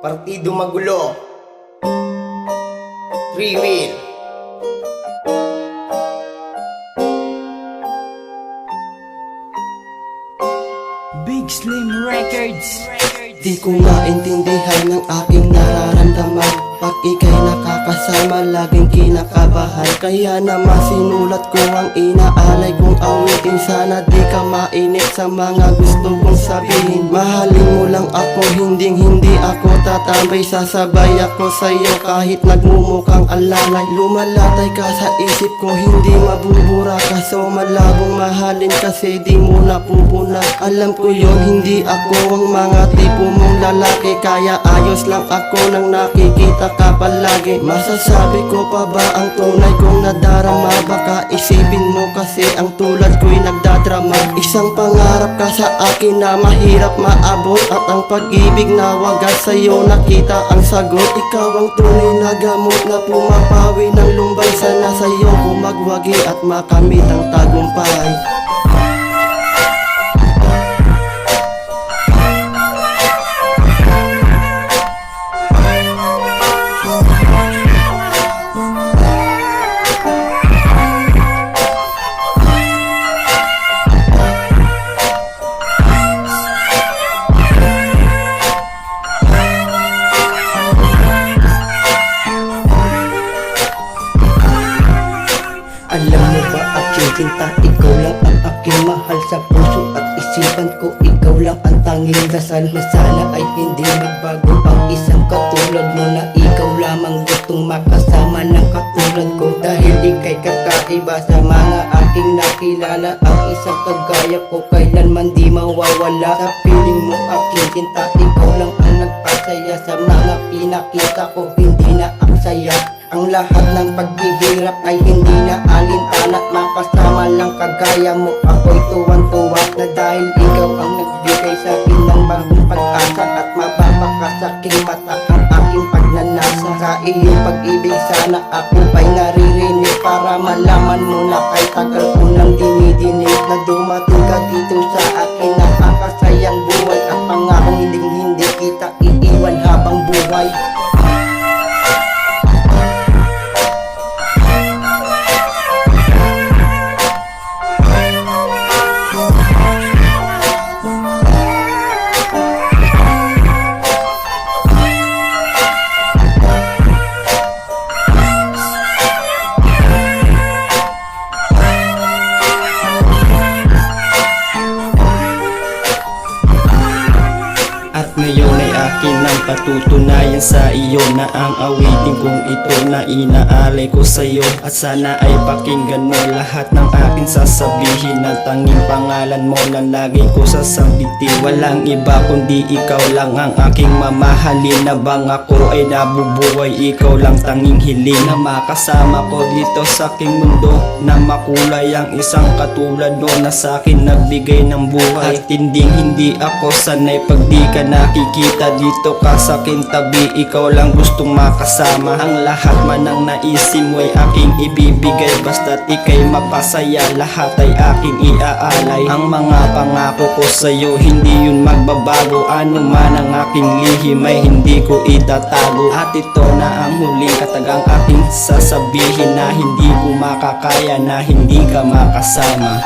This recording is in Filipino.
Partido magulo, 3-wheel. Big Slim Records. Di ko maintindihan ang aking nararamdaman pag ika'y nakakasama, laging kinakabahan. Kaya naman sinulat ko ang inaalay kong awitin. Sana di ka mainip sa mga gusto kong sabihin. Mahalin mo lang ako, hindi ako tatambay. Sasabay ako sa'yo kahit nagmumukhang alalay. Lumalatay ka sa isip ko, hindi mabubura. Kaso malabong mahalin kasi di mo napupuna. Alam ko yon, hindi ako ang mga tipo mong lalaki. Kaya ayos lang ako nang nakikita ka palagi. Masasabi ko pa ba ang tunay kong nadarama? Baka isipin mo kasi ang tulad ko'y nagdadrama. Isang pangarap ka sa akin na mahirap maabot, at ang pag-ibig na wagas sa'yo nakita ang sagot. Ikaw ang tunay na gamot na pumapawi ng lumbay. Sana sa'yo kumagwagi at makamit ang tagumpay. Alam mo ba aking sinta, ikaw lang ang aking mahal sa puso at isipan ko. Ikaw lang ang tanging dasal na sana ay hindi magbago. Ang isang katulad mo na ikaw lamang gustong makasama ng katulad ko. Dahil ika'y kakaiba sa mga aking nakilala. Ang isang kagaya ko kailanman di mawawala. Sa piling mo aking sinta, ikaw lang ang nagpasaya. Sa mga pinakita ko hindi na aksaya. Ang lahat ng paghihirap ay hindi na alintana. Makasama lang kagaya mo, ako'y tuwan-tuwa na dahil ikaw ang nagbigay sa akin ng bagong pag-asa. At mapapaka sa aking mata ang aking pagnanasa. Sa iyong pag-ibig sana ako ay naririnig, para malaman mo na kay tagal ko nang dinidinig na dumating ka dito sa akin. Nakakasayang buhay at pangakong hindi kita iiwan habang buhay. At ngayon ay akin ang patutunayan sa iyo na ang awitin kong ito na inaalay ko sa iyo. At sana ay pakinggan mo lahat ng aking sasabihin. Ang tanging pangalan mo na lagi ko sasabitin. Walang iba kundi ikaw lang ang aking mamahalin. Na bang ako ay nabubuhay, ikaw lang tanging hiling. Na makasama ko dito sa aking mundo, na makulay ang isang katulad mo na sa akin nagbigay ng buhay. At hindi ako sanay pag di ka nakikita dito ka sa aking tabi. Ikaw lang gustong makasama. Ang lahat man ang naisin mo ay aking ibibigay. Basta't ika'y mapasaya, lahat ay aking iaalay. Ang mga pangako ko sa'yo, hindi yun magbabago. Ano man ang aking lihim ay hindi ko itatago. At ito na ang huling katagang aking sasabihin, na hindi ko makakaya na hindi ka makasama.